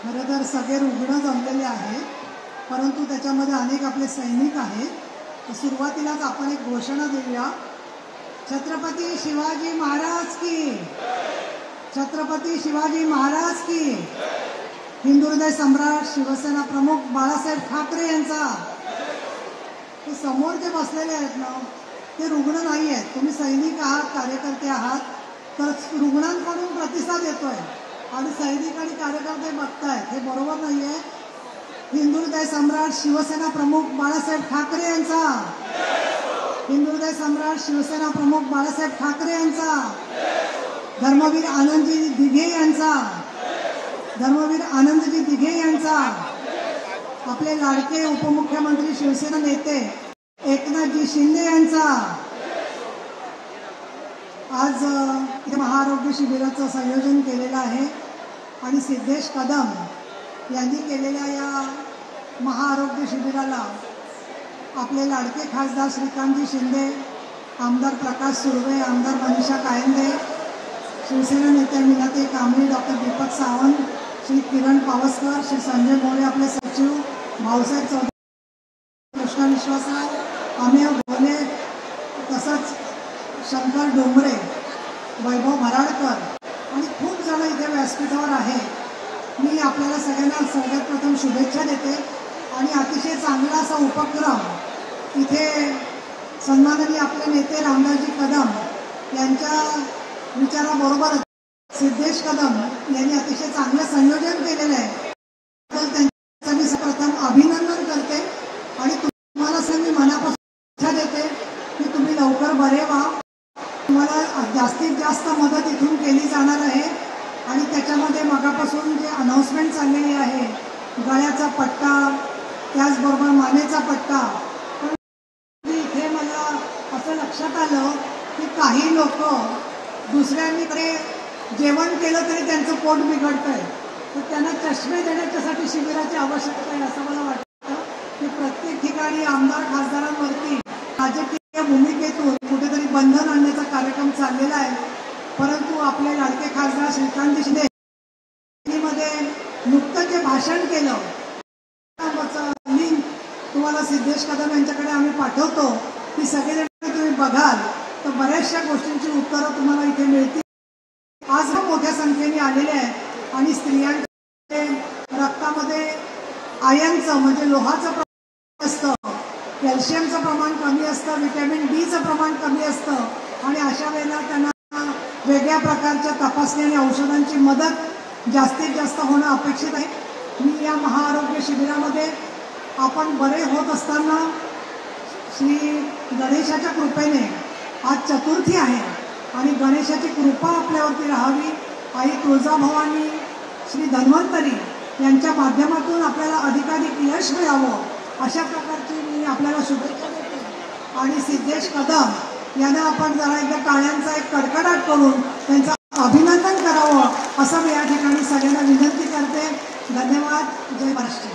खरं तर सगळे रुग्ण जमलेले आहेत, परंतु त्याच्यामध्ये अनेक आपले सैनिक आहेत। सुरुवातीलाच आपण एक घोषणा देऊया। छत्रपती शिवाजी महाराज की, छत्रपती शिवाजी महाराज की, हिंदू हृदय सम्राट शिवसेना प्रमुख बाळासाहेब ठाकरे यांचा। ते समोर जे बसलेले आहेत ना, ते रुग्ण नाही आहेत। तुम्ही सैनिक आहात, कार्यकर्ते आहात, तर रुग्णांकडून प्रतिसाद येतोय आणि सैनिक आणि कार्यकर्ते बघतायत, हे बरोबर नाही आहे। हिंदू हृदय सम्राट शिवसेना प्रमुख बाळासाहेब ठाकरे यांचा, हिंदू हृदय सम्राट शिवसेना प्रमुख बाळासाहेब ठाकरे यांचा, धर्मवीर आनंदजी दिघे यांचा, धर्मवीर आनंदजी दिघे यांचा, आपले लाडके उपमुख्यमंत्री शिवसेना नेते एकनाथजी शिंदे यांचा। आज महाआरोग्य शिबिराचं संयोजन केलेलं आहे आणि सिद्धेश कदम यांनी केलेल्या या महाआरोग्य शिबिराला आपले लाडके खासदार श्रीकांतजी शिंदे, आमदार प्रकाश सुर्वे, आमदार मनीषा कायंदे, शिवसेना नेते मीनाताई कांबळे, डॉक्टर दीपक सावंत, श्री किरण पावसकर, श्री संजय मोरे, आपले सचिव भाऊसाहेब चौधरी, कृष्णा विश्वासराव, अमेय भोले, तसंच शंकर डोंगरे, वैभव भराडकर आणि खूप जण इथे व्यासपीठावर आहे। मी आपल्याला सगळ्यांना सगळ्यात प्रथम शुभेच्छा देते आणि अतिशय चांगला असा उपक्रम इथे सन्माननीय आपले नेते रामदासजी कदम यांच्या विचाराबरोबर सिद्धेश कदम यांनी अतिशय चांगलं संयोजन केलेलं आहे। तर त्यांचं मी प्रथम अभिनंदन करते आणि तुम्हाला मी मनापासून इच्छा देते की तुम्ही लवकर बरे व्हा। तुम्हाला जास्तीत जास्त मदत इथून केली जाणार आहे आणि त्याच्यामध्ये मगापासून जे अनाउन्समेंट चाललेली आहे, गळ्याचा पट्टा, त्याचबरोबर मानेचा पट्टा, पण इथे मला असं लक्षात आलं की काही लोक दुसऱ्यांकडे जेवण केलं तरी त्यांचं पोट बिघडतंय, तर त्यांना चष्मे देण्याच्यासाठी शिबिराची आवश्यकता आहे असं मला वाटतं की प्रत्येक ठिकाणी आमदार खासदारांवरती राजकीय भूमिकेतून कुठेतरी बंधन आणण्याचा कार्यक्रम चाललेला आहे। परंतु आपले लाडके खासदार श्रीकांतजी शिंदे मध्ये नुकतं जे भाषण केलं, लिंक तुम्हाला सिद्धेश कदम यांच्याकडे आम्ही पाठवतो, ती सगळेजण तुम्ही बघाल तर बऱ्याचशा गोष्टींची उत्तरं तुम्हाला इथे मिळतील। आज मोठ्या संख्येने आलेले आहेत आणि स्त्रियांच्या रक्तामध्ये आयर्नचं म्हणजे लोहाचं प्रमाण असतं, कॅल्शियमचं प्रमाण कमी असतं, व्हिटॅमिन डीचं प्रमाण कमी असतं आणि अशा वेळेला त्यांना वेगळ्या प्रकारच्या तपासणी आणि औषधांची मदत जास्तीत जास्त होणं अपेक्षित आहे। मी या महाआरोग्य शिबिरामध्ये आपण बरे होत असताना श्री गणेशाच्या कृपेने आज चतुर्थी आहे आणि गणेशाची कृपा आपल्यावरती राहावी, आई तुळजाभवानी, श्री धन्वंतरी यांच्या माध्यमातून आपल्याला अधिकाधिक यश मिळावं अशा प्रकारची मी आपल्याला शुभेच्छा देते। आणि सिद्धेश कदम यांना आपण जरा एकदा टाळ्यांचा एक कडकडाट करून त्यांचं अभिनंदन करावं असं मी या ठिकाणी सगळ्यांना विनंती करते। धन्यवाद। जय महाराष्ट्र।